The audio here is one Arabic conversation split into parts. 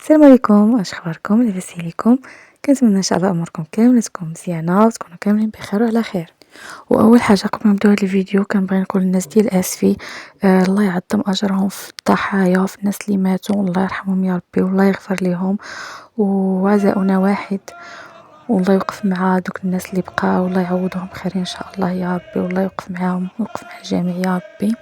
السلام عليكم، اش اخباركم؟ لاباس عليكم؟ كنتمنى ان شاء الله اموركم كامله تكون مزيانه وتكونوا كاملين بخير وعلى خير. واول حاجه قبل ما نبداو هذا الفيديو كنبغي نقول للناس ديال اسفي، الله يعظم اجرهم في الضحايا وفي الناس اللي ماتوا، والله يرحمهم يا ربي والله يغفر لهم، وعزاؤنا واحد، والله يوقف مع دوك الناس اللي بقاو، والله يعوضهم خير ان شاء الله يا ربي، والله يوقف معاهم ويوقف مع الجميع يا ربي.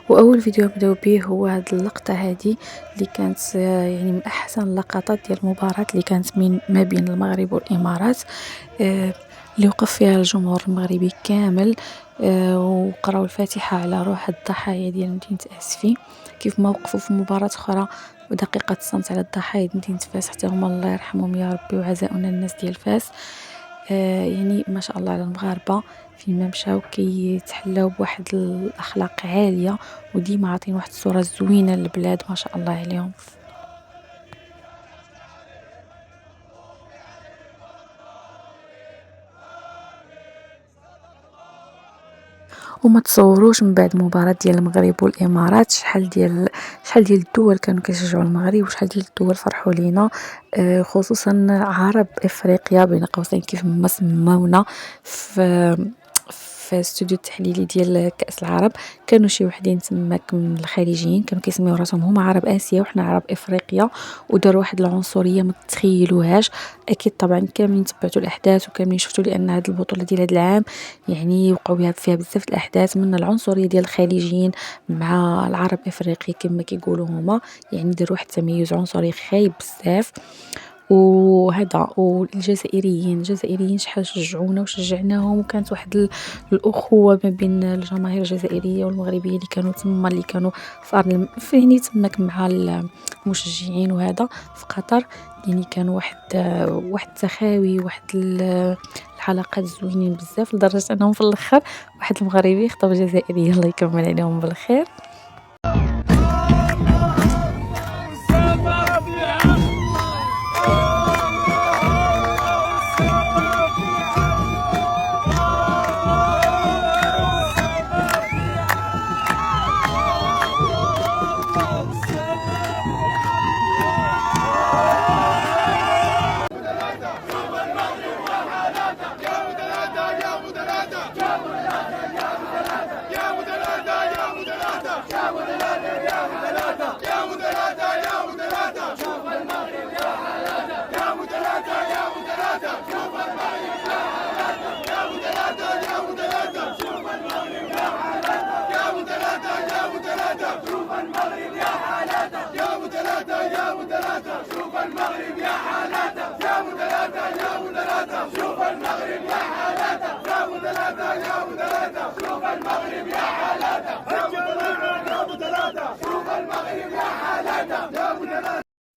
واول فيديو نبداو به هو هاد اللقطه هذه اللي كانت يعني من احسن اللقطات ديال المباراه اللي كانت من ما بين المغرب والامارات، اللي وقف فيها الجمهور المغربي كامل، وقراو الفاتحه على روح الضحايا ديال مدينه اسفي، كيف ما وقفوا في مباراه اخرى ودقيقه الصمت على الضحايا ديال مدينه فاس حتى هما الله يرحمهم يا ربي، وعزاؤنا الناس ديال فاس. يعني ما شاء الله على المغاربه فين ما مشاو كيتحلاو بواحد الاخلاق عاليه، وديما عاطين واحد الصوره زوينه للبلاد ما شاء الله عليهم. وما تصوروش من بعد مباراة ديال المغرب والامارات شحال ديال الدول كانوا كيشجعوا المغرب، وشحال ديال الدول فرحوا لينا، خصوصا عرب افريقيا بين قوسين كيف ما سمونا في استوديو التحليلي ديال كأس العرب. كانوا شي وحدين تماك من الخليجيين كانوا كيسميو راسهم هما عرب اسيا وحنا عرب افريقيا، وداروا واحد العنصريه ما تتخيلوهاش. اكيد طبعا كاملين تبعتوا الاحداث وكاملين شفتوا لان هذه البطوله ديال هذا العام يعني وقعوا فيها بزاف الاحداث من العنصريه ديال الخليجيين مع العرب افريقيا كما كيقولوا هما، يعني داروا واحد التميز عنصري خايب بزاف. وهذا الجزائريين شحال شجعونا وشجعناهم، وكانت واحد الاخوه ما بين الجماهير الجزائريه والمغربيه اللي كانوا تما، اللي كانوا في ارض يعني تماك مع المشجعين، وهذا في قطر. يعني كانوا واحد التخاوي، واحد الحلقات زوينين بزاف، لدرجه انهم في الاخر واحد المغربي خطب جزائري الله يكمل عليهم بالخير.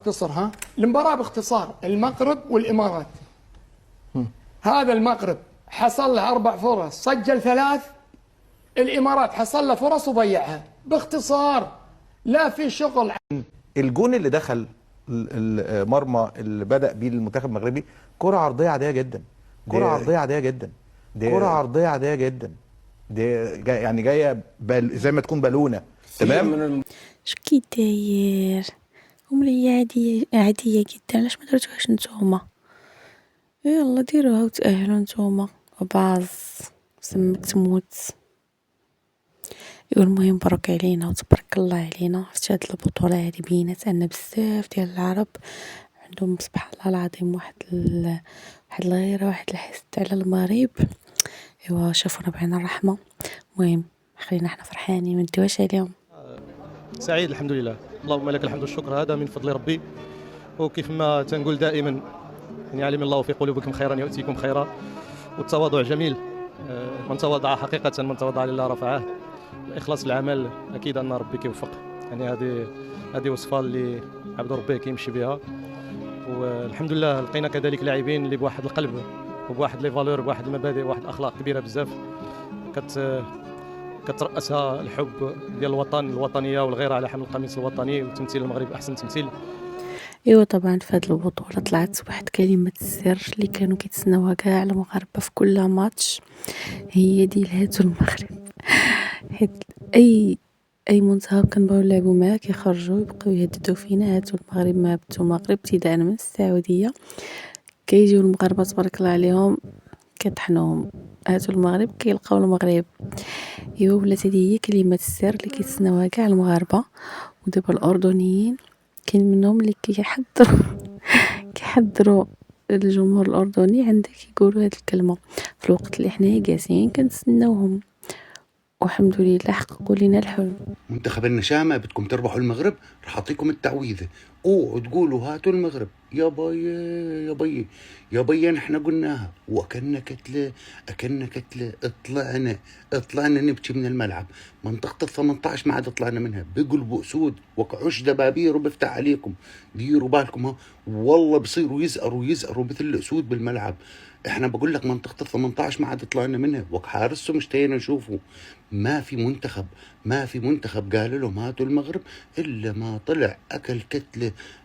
اختصرها المباراة باختصار، المغرب والإمارات. هذا المغرب حصل له 4 فرص سجل 3، الإمارات حصل له فرص وضيعها. باختصار لا في شغل. الجون اللي دخل المرمى اللي بدأ بيه المنتخب المغربي كرة عرضية عادية جدا، كرة عرضية عادية جدا، كرة عرضية عادية جدا، دي يعني جاية زي ما تكون بالونة. تمام. شو كي داير؟ عمري عادية جدا، علاش ما درتوهاش نتوما؟ يلا ديروها وتأهلوا نتوما وبعض سمك تموت. المهم مبروك علينا وتبارك الله علينا. عرفتي هاد البطولة هادي بينات ان بزاف ديال العرب عندهم سبحان الله العظيم واحد الغيرة، واحد الحسد على المغرب. ايوا شافونا بعين الرحمة. المهم خلينا احنا فرحانين ما ندويش عليهم. سعيد الحمد لله، اللهم لك الحمد والشكر، هذا من فضل ربي. وكيف ما تنقول دائما يعني علم الله في قلوبكم خيرا يؤتيكم خيرا، والتواضع جميل. من تواضع حقيقة من تواضع لله رفعه. إخلاص العمل أكيد أن ربي كيوفق، يعني هذه وصفة اللي عبد ربي كيمشي بها. والحمد لله لقينا كذلك لاعبين اللي بواحد القلب وبواحد لي فالور، بواحد المبادئ، بواحد الأخلاق كبيرة بزاف كترأسها الحب ديال الوطن، الوطنية والغيرة على حمل القميص الوطني وتمثيل المغرب أحسن تمثيل. ايوا طبعا في هذه البطوله طلعت واحد كلمه السر اللي كانوا كيتسناوها كاع المغاربه في كل ماتش، هي ديال هاتو المغرب. حيت اي منتخب كنبغيو نلعبو معاه كيخرجوا يبقاو يهددوا فينا هاتوا المغرب ما هبطوا المغرب ابتداء من السعوديه. كيجيو المغاربه تبارك الله عليهم كيطحنوهم، هاتوا المغرب كيلقاو المغرب. ايوا ولات هذه هي كلمه السر اللي كيتسناوها كاع المغاربه. ودابا الاردنيين كاين منهم اللي كيحضروا الجمهور الاردني عندك يقولوا هذه الكلمه في الوقت اللي حنايا جالسين كنتسناوهم، والحمد لله حققوا لنا الحلم. منتخب النشامة بدكم تربحوا المغرب، رح أعطيكم التعويذة. اوعوا تقولوا هاتوا المغرب. يا بي يا بي يا بي، نحن قلناها وأكلنا كتلة، أكلنا كتلة. طلعنا نبكي من الملعب. منطقة 18 ما عاد طلعنا منها. بقلبوا أسود وكعش دبابير وبفتح عليكم. ديروا بالكم ها، والله بصيروا يزقروا مثل الأسود بالملعب. احنا بقول لك منطقة 18 ما عاد طلعنا منها، وحارسه مشتهينا نشوفه. ما في منتخب قال لهم هاتوا المغرب إلا ما طلع أكل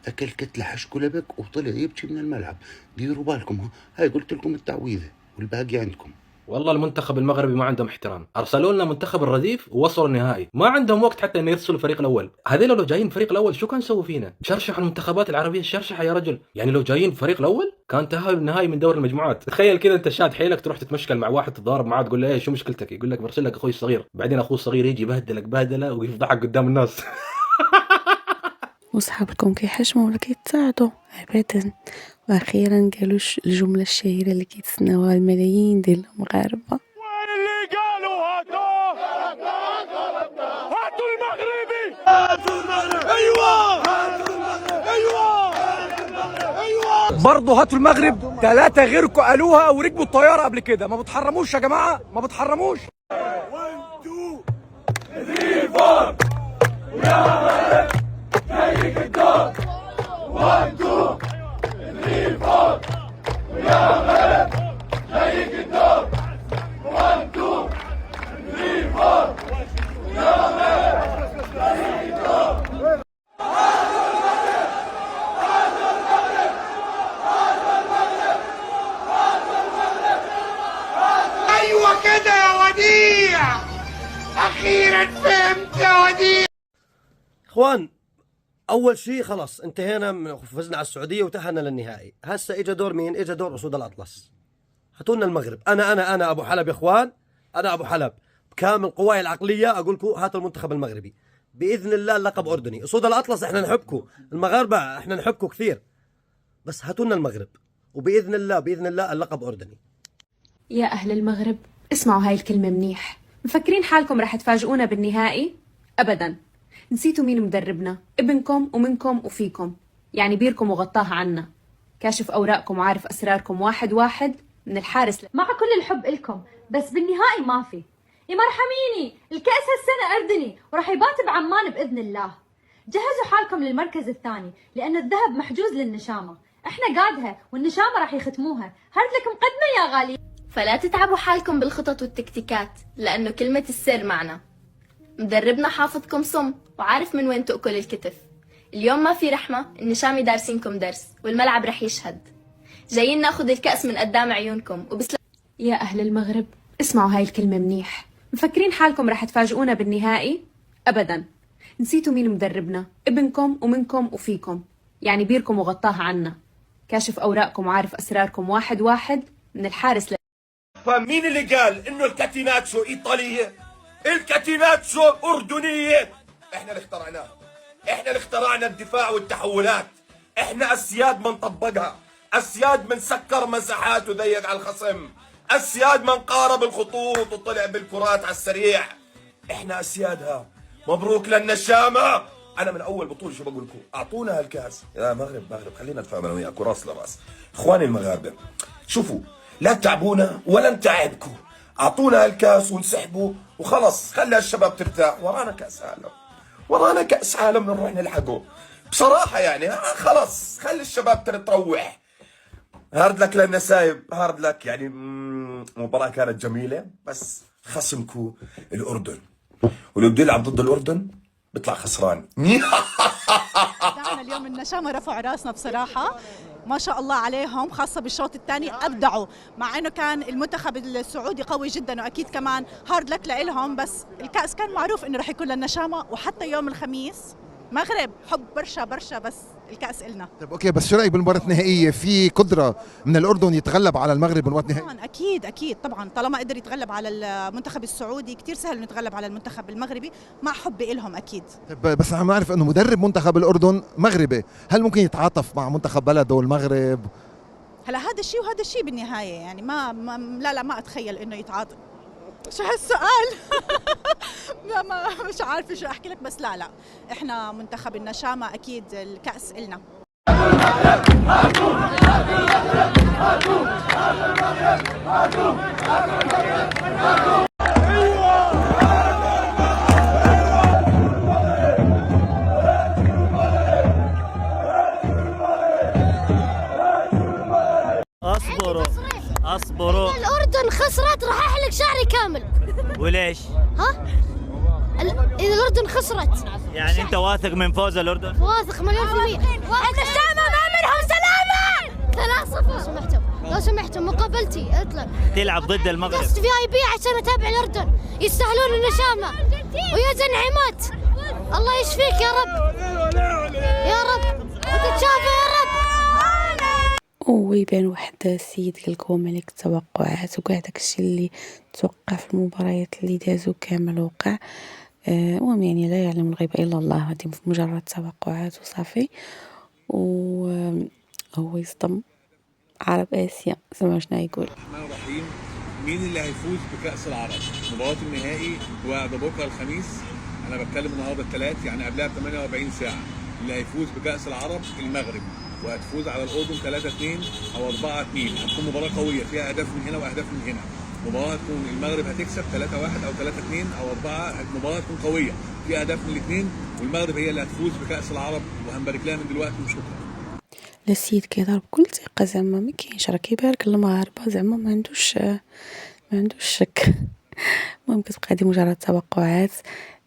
كتلة حشكو لبك وطلع يبكي من الملعب. ديروا بالكم ها، هاي قلت لكم التعويذة والباقي عندكم. والله المنتخب المغربي ما عندهم احترام، ارسلوا لنا منتخب الرديف ووصلوا النهائي، ما عندهم وقت حتى ان يرسلوا الفريق الاول. هذول لو جايين الفريق الاول شو كان سووا فينا؟ شرشحوا المنتخبات العربيه الشرشحه يا رجل. يعني لو جايين الفريق الاول كان تاهلوا النهائي من دور المجموعات. تخيل كذا انت شاد حيلك تروح تتمشكل مع واحد تتضارب معاه، تقول له ايه شو مشكلتك؟ يقول لك برسل لك اخوي الصغير، بعدين اخوه الصغير يجي يبهدلك بهدله ويفضحك قدام الناس. وصحابكم كيحشموا ولا كيتساعدوا ابدا. واخيرا قالوا الجمله الشهيره اللي كيتسناوها الملايين ديال المغاربه، اللي قالوا هاتوا المغربي، ايوه برضه هاتوا المغرب. 3 غيركم قالوها وركبوا الطياره قبل كده. ما بتحرموش يا جماعه، ما بتحرموش. 1 2 3 4 ويا مغرب جايك الدور. 1 2 3 4 ويا مغرب جايك الدور. 1 2 3 4 ويا مغرب جايك الدور. ايوه كده يا وديع، اخيرا فهمت يا وديع. اخوان، اول شيء خلاص انتهينا، فزنا على السعوديه وتاهلنا للنهائي. هسه اجى دور مين؟ اجى دور اسود الاطلس. هاتوا لنا المغرب. انا ابو حلب يا اخوان، انا ابو حلب بكامل قواي العقليه اقول لكم هاتوا المنتخب المغربي باذن الله. اللقب اردني. اسود الاطلس احنا نحبكم، المغاربه احنا نحبكم كثير، بس هاتوا لنا المغرب وباذن الله اللقب اردني. يا أهل المغرب اسمعوا هاي الكلمة منيح. مفكرين حالكم رح تفاجئونا بالنهائي؟ أبدا. نسيتوا مين مدربنا؟ ابنكم ومنكم وفيكم، يعني بيركم وغطاها عنا، كاشف أوراقكم وعارف أسراركم واحد واحد من الحارس. مع كل الحب إلكم بس بالنهائي ما في. يا مرحميني، الكأس هالسنة أردني ورح يبات بعمان بإذن الله. جهزوا حالكم للمركز الثاني لأن الذهب محجوز للنشامة، احنا قادها والنشامة رح يختموها. هرد لك مقدمة يا غالي. فلا تتعبوا حالكم بالخطط والتكتيكات لأنه كلمة السر معنا. مدربنا حافظكم صم وعارف من وين تأكل الكتف. اليوم ما في رحمة، النشامي دارسينكم درس والملعب رح يشهد. جايين ناخذ الكأس من قدام عيونكم يا أهل المغرب اسمعوا هاي الكلمة منيح. مفكرين حالكم رح تفاجئونا بالنهائي؟ أبدا. نسيتوا مين مدربنا؟ ابنكم ومنكم وفيكم، يعني بيركم وغطاها عنا، كاشف أوراقكم وعارف أسراركم واحد واحد من الحارس. فمين اللي قال انه الكاتيناتشو ايطاليه؟ الكاتيناتشو اردنيه. احنا اللي اخترعناه، احنا اللي اخترعنا الدفاع والتحولات. احنا اسياد من طبقها، اسياد من سكر مساحات وضيق على الخصم، اسياد من قارب الخطوط وطلع بالكرات على السريع. احنا اسيادها. مبروك للنشامه. انا من اول بطوله شو بقول لكم؟ اعطونا هالكاس يا مغرب. خلينا نتفاهم انا وياكم راس لراس. اخواني المغاربه، شوفوا، لا تعبونا ولا نتعبكم. اعطونا هالكاس ونسحبوا وخلص. خلي الشباب ترتاح. ورانا كاس عالم نروح نلحقه بصراحه. يعني خلص خلي الشباب تروح. هارد لك للنسايب، هارد لك. يعني مباراه كانت جميله، بس خصمكم الاردن، ولو بده يلعب ضد الاردن بيطلع خسران. اليوم النشامة رفعوا راسنا بصراحة. ما شاء الله عليهم، خاصة بالشوط الثاني أبدعوا، مع أنه كان المنتخب السعودي قوي جدا وأكيد كمان هارد لك لإلهم، بس الكأس كان معروف أنه رح يكون للنشامة، وحتى يوم الخميس مغرب حب برشا برشا، بس الكأس إلنا. طيب اوكي، بس شو رايك بالمباراه النهائيه؟ في قدره من الاردن يتغلب على المغرب بالمباراه النهائيه؟ طبعا اكيد طبعا، طالما قدر يتغلب على المنتخب السعودي كثير سهل انه يتغلب على المنتخب المغربي، مع حب لهم اكيد. طيب بس عم نعرف انه مدرب منتخب الاردن مغربي، هل ممكن يتعاطف مع منتخب بلده المغرب؟ هلا هذا الشيء وهذا الشيء بالنهايه، يعني لا ما اتخيل انه يتعاطف. شو هالسؤال؟ ما مش عارفه شو احكي لك، بس لا احنا منتخب النشامه اكيد الكأس إلنا. اصبروا الأردن خسرت راح احلق شعري كامل. وليش؟ ها؟ إذا الأردن خسرت يعني أنت واثق من فوز الأردن؟ واثق مليون في المية. النشامة ما منهم سلامة. 3-0 لو سمحتم مقابلتي اطلع تلعب ضد المغرب. قصد VIP عشان أتابع الأردن، يستاهلون النشامة ويا زنعمات. الله يشفيك يا رب يا رب وتتشافى يا رب. ويبان واحد السيد قالكم ملك التوقعات وكاع داكشي اللي توقع في المباريات اللي دازو كامل وقع. المهم يعني لا يعلم الغيب الا الله، هذه مجرد توقعات وصافي. وهو يصدم عرب اسيا. سمعوا شنو يقول. الرحمن الرحيم. مين اللي هيفوز بكأس العرب؟ مباراة النهائي بعد بكره الخميس، انا بتكلم النهارده الثلاث يعني قبلها ب 48 ساعه. اللي هيفوز بكأس العرب المغرب، وهتفوز على الأردن 3-2 أو 4-2. هتكون مباراة قوية فيها أهداف من هنا وأهداف من هنا. مباراة هتكون المغرب هتكسب 3-1 أو 3-2 أو 4. مباراة هتكون قوية فيها أهداف من الاثنين، والمغرب هي اللي هتفوز بكأس العرب، وهنبارك لها من دلوقتي وشكرا. السيد كيضرب بكل ثقة، زعما ما كاينش، راه كيبارك المغاربة، زعما ما عندوش شك. المهم كتبقى هذه مجرد توقعات.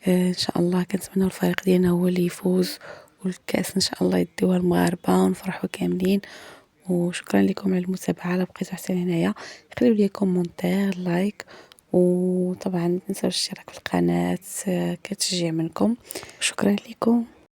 ان شاء الله كنتمنى الفريق ديالنا هو اللي يفوز، والكاس ان شاء الله يديوها المغاربه ونفرحوا كاملين. وشكرا لكم على المتابعه. لا بقيتوا حتى هنايا خليوا لي كومونتير لايك، وطبعا ما تنساوش الاشتراك في القناه كتشجيع منكم. شكرا لكم.